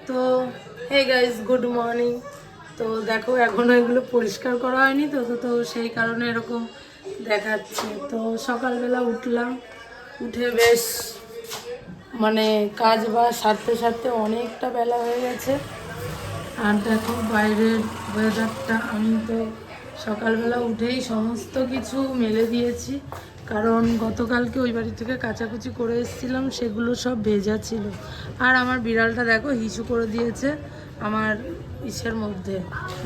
তো hey guys, good morning. তো দেখো এখনো এগুলো পরিষ্কার করা হয়নি, তো তো তো সেই কারণে এরকম দেখাচ্ছে। তো সকালবেলা উঠলাম, উঠে বেশ মানে কাজ বা সারতে সারতে অনেকটা বেলা হয়ে গেছে। আর দেখো বাইরের ওয়েদারটা, আমি তো সকালবেলা উঠেই সমস্ত কিছু মেলে দিয়েছি, কারণ গতকালকে ওই বাড়ি থেকে কাচাকুচি করে এসেছিলাম, সেগুলো সব ভেজা ছিল। আর আমার বিড়ালটা দেখো হিসু করে দিয়েছে আমার ইসের মধ্যে,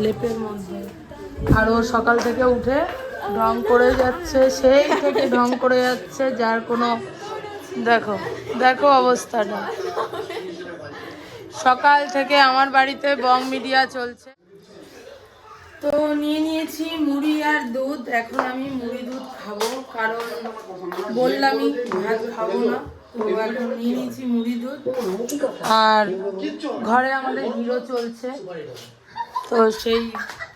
লেপের মধ্যে। আর ও সকাল থেকে উঠে ঢং করে যাচ্ছে, সেই থেকে ঢং করে যাচ্ছে, যার কোনো দেখো দেখো অবস্থাটা। সকাল থেকে আমার বাড়িতে বং মিডিয়া চলছে। তো নিয়ে নিয়েছি মুড়ি আর দুধ। এখন আমি মুড়ি দুধ খাবো, কারণ বললামই ভাত খাবো না। তো এখন নিয়ে নিয়েছি মুড়ি দুধ। আর ঘরে আমাদের হিরো চলছে, তো সেই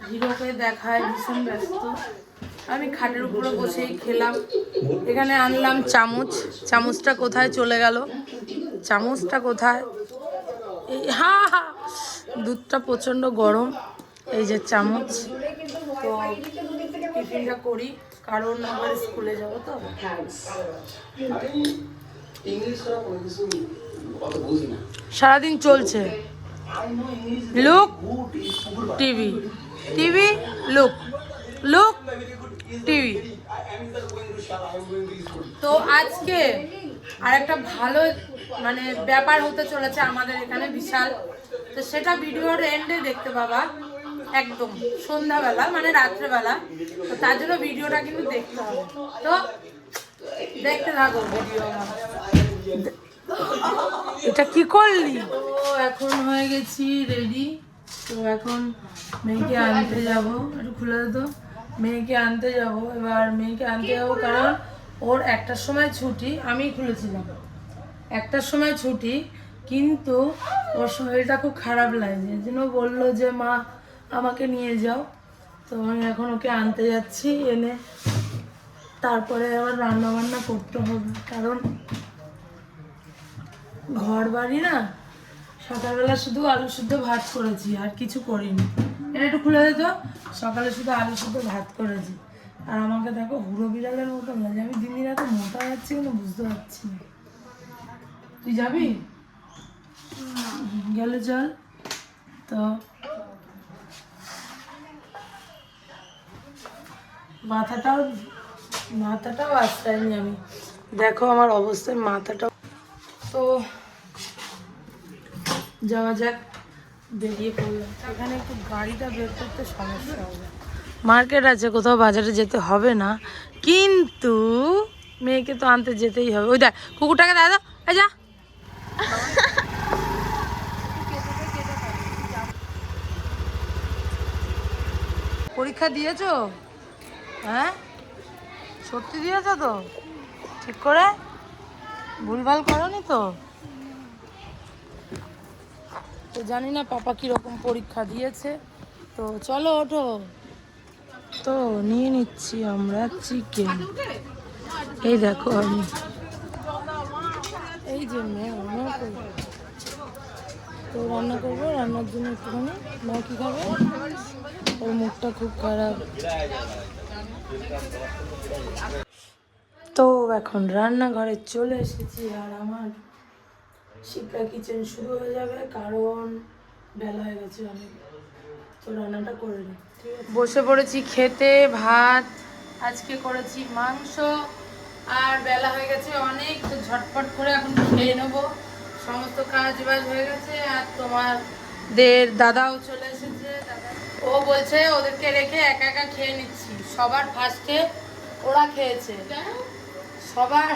হিরোকে দেখায় ভীষণ ব্যস্ত। আমি খাটের উপরে বসেই খেলাম। এখানে আনলাম চামচ, চামচটা কোথায় চলে গেল, চামচটা কোথায়? এই হা হা, দুধটা প্রচণ্ড গরম। এই যে চামচ। তো টিফিনটা করি, কারণ আবার স্কুলে যাবো। তো সারাদিন চলছে look TV, TV look, look TV. তো আজকে আর একটা ভালো মানে ব্যাপার হতে চলেছে আমাদের এখানে বিশাল। তো সেটা ভিডিওর এন্ডে দেখতে পাবা, একদম সন্ধ্যাবেলা মানে রাত্রেবেলা। তো তার জন্য ভিডিওটা কিন্তু দেখতে হবে। তো দেখতে থাকো ভিডিও। এটা কি করলি? তো এখন হয়ে গেছি রেডি। তো এখন মেয়েকে আনতে যাব, একটু খুলে দে। মেয়েকে আনতে যাব, এবার মেয়েকে আনতে যাবো কারণ ওর একটার সময় ছুটি। আমি খুলেছিলাম একটার সময় ছুটি, কিন্তু ওর শরীরটা খুব খারাপ লাগছে, এই জন্য বললো যে মা আমাকে নিয়ে যাও। তো আমি এখন ওকে আনতে যাচ্ছি, এনে তারপরে আবার রান্না বান্না করতে হবে, কারণ ঘর বাড়ি না। সকালবেলা শুধু আলু সিদ্ধ ভাত করেছি, আর কিছু করিনি। এটা একটু খুলে দিত। সকালে শুধু আলু সিদ্ধ ভাত করেছি। আর আমাকে দেখো হুড়ো বিড়ালের মতন লাগে, আমি দিন দিন এত মোটা যাচ্ছি কিন্তু বুঝতে পারছি না। তুই যাবি? গেলে চল। তো মাথাটাও আসতাইনি আমি, দেখো আমার অবস্থায় মাথাটাও। তো যাওয়া যাক, বেরিয়ে পড়লাম। এখানে একটু গাড়িটা বের করতে সমস্যা হবে। মার্কেট আছে, কোথাও বাজারে যেতে হবে না, কিন্তু মেয়েকে তো আনতে যেতেই হবে। ওই দেখ কুকুরটাকে দাদা, এই যা। পরীক্ষা দিয়েছো? হ্যাঁ সত্যি দিয়েছো তো? ঠিক করে ভুলভাল করোনি তো? তো জানি না পাপা কিরকম পরীক্ষা দিয়েছে। তো চলো ওঠো। তো নিয়ে নিচ্ছি আমরা চিকেন। এই দেখো আমি এই যে তো রান্না করবো, রান্নার জন্য একটুখানি। মা কি খাবে? ওর মুখটা খুব খারাপ। তো এখন রান্নাঘরে চলে এসেছি, আর আমার শিক্ষা কিচেন শুরু হয়ে যাবে, কারণ বেলা হয়ে গেছে অনেক। তো রান্নাটা করে নিই। বসে পড়েছি খেতে ভাত। আজকে করেছি মাংস, আর বেলা হয়ে গেছে অনেক, তো ঝটপট করে এখন খেয়ে নেবো। সমস্ত কাজ বাজ হয়ে গেছে, আর তোমাদের দাদাও চলে এসেছে। ও বলছে ওদেরকে রেখে একা একা খেয়ে নিচ্ছি। সবার ফার্স্টে ওরা খেয়েছে, সবার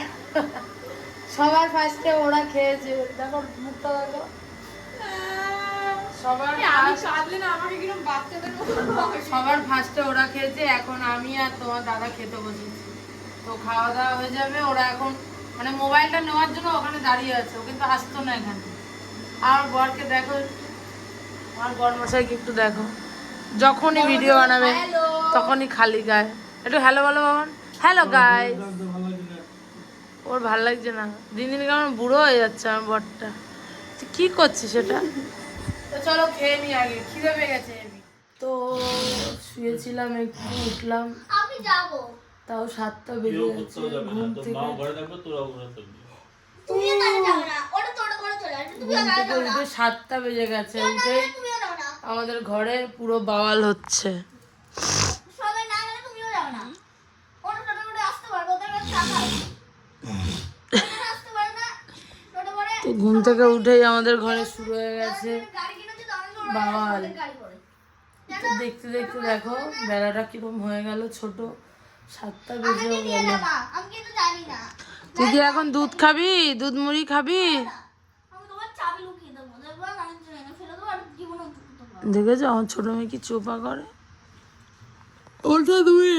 সবার ফার্স্টে ওরা খেয়েছে। দেখো মুখটা দেখো, সবার ফার্স্টে ওরা খেয়েছে। এখন আমি আর তোমার দাদা খেতে বসেছি। তো খাওয়া দাওয়া হয়ে যাবে। ওরা এখন মানে মোবাইলটা নেওয়ার জন্য ওখানে দাঁড়িয়ে আছে, ও কিন্তু আসতো না এখানে। আর বরকে দেখো, আমার বরমশাইকে একটু দেখো, যখনই ভিডিও বানাবে তখনই খালি গায়ে। একটু হ্যালো বলো বাবান, হ্যালো গাইস। ওর ভাল লাগছে না, দিন দিন কেমন বুড়ো হয়ে যাচ্ছে আমার বরটা। তুই কি করছিস সেটা? তো চলো খেয়ে নি, আগে খিদে পেয়ে গেছে। তো শুয়েছিলাম, একটু উঠলাম, আমি যাব তাও 7টা বেজে গেছে ঘুম থেকে। তুমিও তাহলে যাও না, ওটা তোড় করে চলে আসবে। তুমিও তাহলে যাও না, 7টা বেজে গেছে, উঠে তুমিও যাও না, আমাদের ঘরে পুরো বাওয়াল হচ্ছে। সবাই না গেলে তুমিও যাও না। ওটা টোটো করে আসতে পারবে, ওদের কাছে টাকা আছে। ওরা আসতে পারে না টোটো করে। তো ঘুম থেকে উঠেই আমাদের ঘরে শুরু হয়ে গেছে গাড়ি কিনেছে তো আমি বাওয়াল। গাড়ি করে। তো দেখতে দেখতে দেখো বেলাটা কিরকম হয়ে গেল, ছোট 7টা আমি বেজেও নিয়ে গেল। না মা, আমি কিন্তু জানি না। তুই কি এখন দুধ খাবি, দুধ মুড়ি খাবি? আমি তোমার চাবি লুকিয়ে দেবো, দেখবা আমি ট্রেনে ফেলে দেবো আর জীবনে উঠতে পারবো। দেখেছো আমার ছোট মেয়ে কি চোপা করে। উল্টো তুমি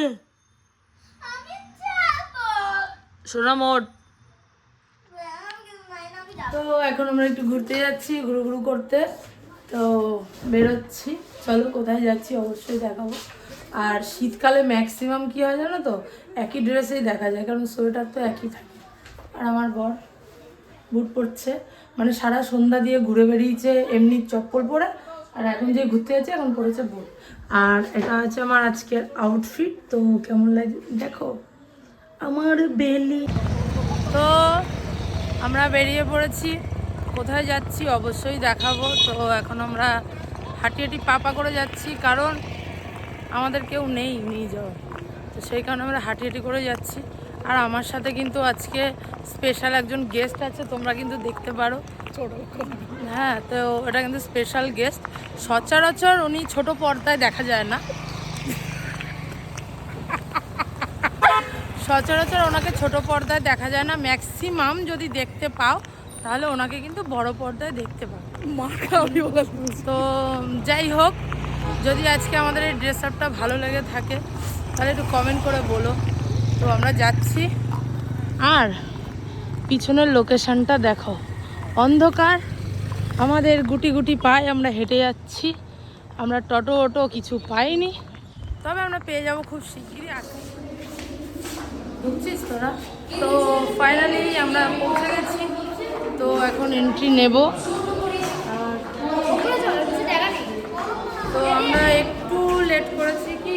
আমি যাবো। সোনা মোট। আমি কিন্তু জানি না, আমি যাবো। তো এখন আমরা একটু ঘুরতে যাচ্ছি, ঘুরু ঘুরু করতে। তো বেরোচ্ছি, চলো কোথায় যাচ্ছি অবশ্যই দেখাবো। আর শীতকালে ম্যাক্সিমাম কি হয় জানো তো, একই ড্রেসেই দেখা যায়, কারণ সোয়েটার তো একই থাকে। আর আমার বর বুট পরছে, মানে সারা সন্ধ্যা দিয়ে ঘুরে বেরিয়েছে এমনি চপ্পল পরে, আর এখন যে ঘুরতে যাচ্ছে এখন পরেছে বুট। আর এটা হচ্ছে আমার আজকের আউটফিট। তো কেমন লাগে দেখো আমার বেলি। তো আমরা বেরিয়ে পড়েছি, কোথায় যাচ্ছি অবশ্যই দেখাবো। তো এখন আমরা হাঁটি হাঁটি পা করে যাচ্ছি, কারণ আমাদের কেউ নেই নিয়ে যাওয়ার। তো সেই কারণে আমরা হাঁটি হাঁটি করে যাচ্ছি। আর আমার সাথে কিন্তু আজকে স্পেশাল একজন গেস্ট আছে, তোমরা কিন্তু দেখতে পারো। হ্যাঁ, তো এটা কিন্তু স্পেশাল গেস্ট। সচরাচর উনি ছোট পর্দায় দেখা যায় না, সচরাচর ওনাকে ছোট পর্দায় দেখা যায় না। ম্যাক্সিমাম যদি দেখতে পাও তাহলে ওনাকে কিন্তু বড় পর্দায় দেখতে পাও। তো যাই হোক, যদি আজকে আমাদের এই ড্রেস আপটা ভালো লেগে থাকে তাহলে একটু কমেন্ট করে বলো। তো আমরা যাচ্ছি, আর পিছনের লোকেশনটা দেখো, অন্ধকার, আমাদের গুটি গুটি পায়ে আমরা হেঁটে যাচ্ছি। আমরা টোটো অটো কিছু পাইনি, তবে আমরা পেয়ে যাব খুব শিগগিরই। আসি বুঝছিস তোরা। তো ফাইনালি আমরা পৌঁছে গেছি, তো এখন এন্ট্রি নেব। আর তো আমরা একটু লেট করেছি, কি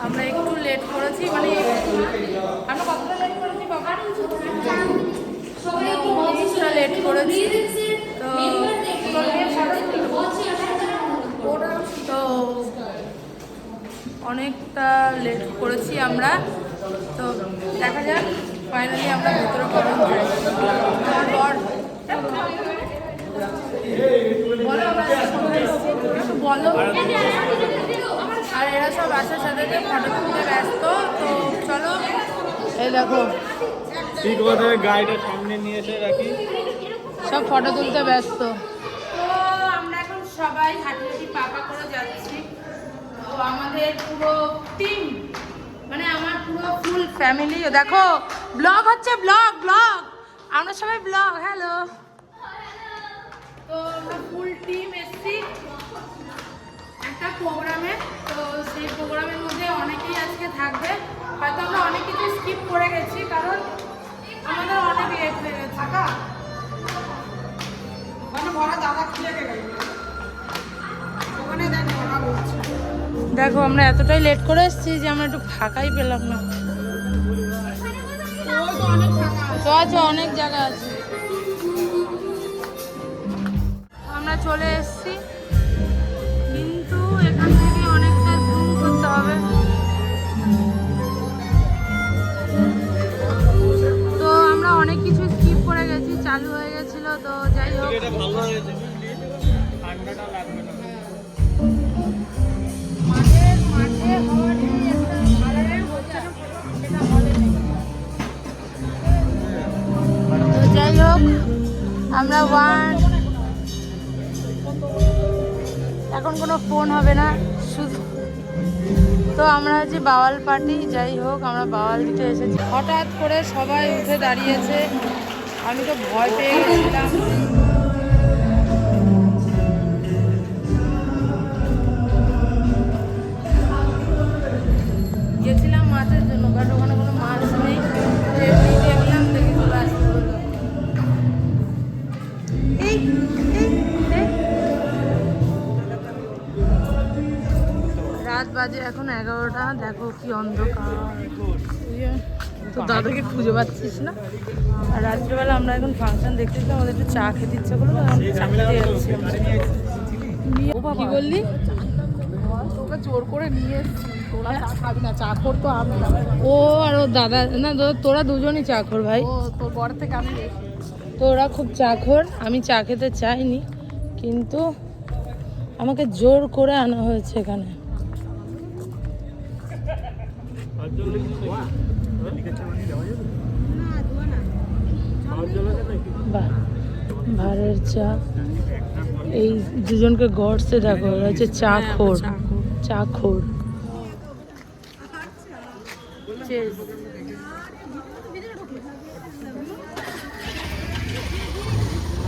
আমরা একটু লেট করেছি, মানে আমরা কতটা লেট করেছি বাবা? কিছুটা লেট করেছি। তো অনেকটা লেট করেছি আমরা। তো দেখা যাক ফাইনালি আমরা ভেতরে কখন যাই। তারপর বলো, আর এরা সব আসার সাথে ফটো তুলতে ব্যস্ত। তো চলো, এই দেখো ঠিক আছে, গাড়িটা সামনে নিয়ে এসে রাখি, সব ফটো তুলতে ব্যস্ত। তো আমরা এখন সবাই হাঁটি হাঁটি পা করে যাচ্ছি। তো আমাদের পুরো টিম, মানে আমার পুরো ফুল ফ্যামিলি, দেখো ব্লগ হচ্ছে, ব্লগ ব্লগ আমরা সবাই ব্লগ। হ্যালো। তো আমরা ফুল টিম এসছি একটা প্রোগ্রামে। তো সেই প্রোগ্রামের মধ্যে অনেকেই আজকে থাকবে, হয়তো আমরা অনেক কিছু স্কিপ করে গেছি, কারণ আমাদের অনেক লেট হয়ে গেছে। দেখো আমরা এতটাই লেট করে এসেছি যে আমরা একটু ফাঁকাই পেলাম না। তো আছে, অনেক জায়গা আছে। আমরা চলে এসেছি, কিন্তু এখান থেকে অনেকটা জুম করতে হবে। তো আমরা অনেক কিছু স্কিপ করে গেছি, চালু হয়ে গেছিল। তো যাই হোক, এটা ভালো হয়েছে, ঠান্ডাটা লাগবে না। মাঠে হওয়ার যে একটা ভাড়ারের হচ্ছে না, সেটা হলে নেই। তো যাই হোক, আমরা এখন কোনো ফোন হবে না শুধু। তো আমরা হচ্ছে বাওয়াল পার্টি। যাই হোক, আমরা বাওয়াল দিতে এসেছি। হঠাৎ করে সবাই উঠে দাঁড়িয়েছে, আমি তো ভয় পেয়ে গেছিলাম। গেছিলাম মাছের জন্য, বাট ওখানে কোনো মাছ নেই। এমনি দেখলাম, দেখে চলে আসতে হলো। বাজে এখন 11টা, দেখো কি অন্ধকার। তো দাদাকে খুঁজে পাচ্ছিস না। আর রাত্রেবেলা আমরা এখন ফাংশন দেখতেছিলাম, আমাদের একটু চা খেতে ইচ্ছা করলো, তো এখন চা খেতে যাচ্ছি আমরা। কি বললি? তোকে জোর করে নিয়ে এসেছি, তোরা চা খাবি না, চা খোর তো আমি। ও আর ও দাদা না, তোরা দুজনই চাখর ভাই। ও তোর ঘর থেকে আমি এসেছি। তোরা খুব চাখর, আমি চা খেতে চাইনি, কিন্তু আমাকে জোর করে আনা হয়েছে এখানে। বাহ, ভারের চা। এই দুজনকে গড়ছে দেখো, ওরা হচ্ছে চাখর, চাখর।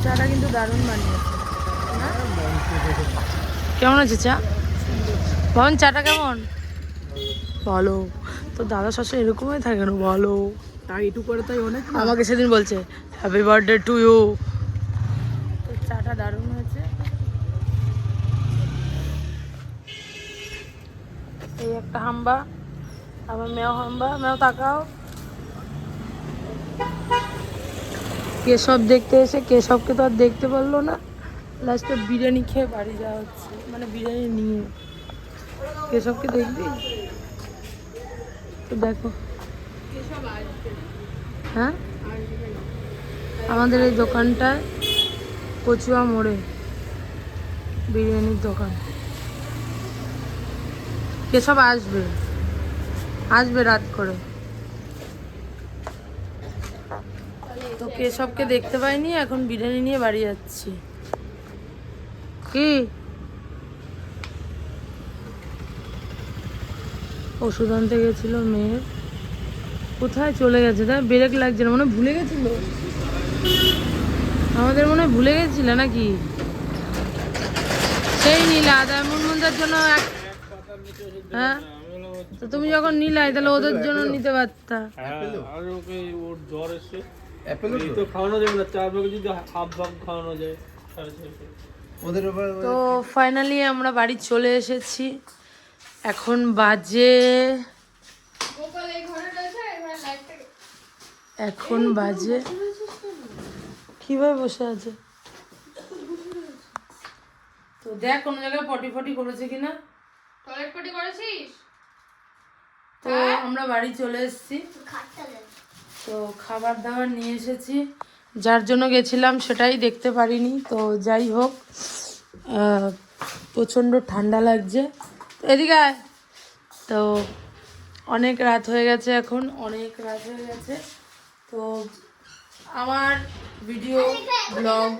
চাটা কিন্তু দারুণ বানিয়েছে। কেমন আছে চা? বল চাটা কেমন? বলো। তো দাদা সবসময় এরকমই থাকে না, বলো। তাই একটু করে তাই অনেক। আমাকে সেদিন বলছে হ্যাপি বার্থডে টু ইউ। তো চাটা দারুণ হয়েছে। এই একটা হাম্বা, আবার মেও হাম্বা, মেও তাকাও। কেশব দেখতে এসে কেশবকে তো আর দেখতে পারলো না, লাস্টে বিরিয়ানি খেয়ে বাড়ি যাওয়া হচ্ছে, মানে বিরিয়ানি নিয়ে। কেশবকে দেখবি? তো দেখো, হ্যাঁ আমাদের এই দোকানটায় কচুয়া মোড়ে বিরিয়ানির দোকান। কেশব আসবে, আসবে রাত করে। তো কেশবকে দেখতে পাইনি, এখন বিরিয়ানি নিয়ে বাড়ি যাচ্ছি। কি ওষুধ আনতে গেছিল মেয়ের, কোথায় চলে গেছে? তাই ব্রেক লাগছে না, মনে হয় ভুলে গেছিল। আমাদের মনে হয় ভুলে গেছিলে নাকি? সেই নীলা মুনমুনদের জন্য হ্যাঁ, তো তুমি যখন নিলাই তাহলে ওদের জন্য নিতে পারতা। আর ওকে ওর জ্বর এসে এই তো খাওয়ানো যাবে না, 4 ভাগে যদি হাফ ভাগ খাওয়ানো যায় 6.5। তো ফাইনালি আমরা বাড়ি চলে এসেছি। এখন বাজে কিভাবে বসে আছে? তো দেখ কোন জায়গায় পটি ফটি করেছে কিনা। টয়লেট পটি করেছিস? তো আমরা বাড়ি চলে এসেছি। তো খাবার দাবার নিয়ে এসেছি, যার জন্য গেছিলাম সেটাই দেখতে পারিনি। তো যাই হোক, প্রচণ্ড ঠান্ডা লাগছে। তো এদিকে আয়। তো অনেক রাত হয়ে গেছে, এখন অনেক রাত হয়ে গেছে। তো আমার ভিডিও ব্লগ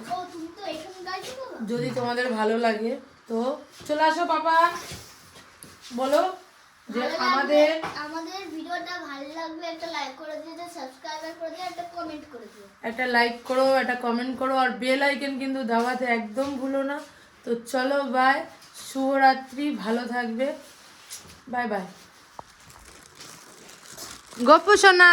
যদি তোমাদের ভালো লাগে তো চলে আসো। পাপা বলো যে আমাদের ভিডিওটা ভালো লাগবে, একটা লাইক করে দিও, সাবস্ক্রাইব করে দিও, একটা কমেন্ট করে দিও। একটা লাইক করো, একটা কমেন্ট করো, আর বেল আইকন কিন্তু দাবাতে একদম ভুলো না। তো চলো বাই, শুভরাত্রি, ভালো থাকবে, বাই বাই। গপ্প সোনা।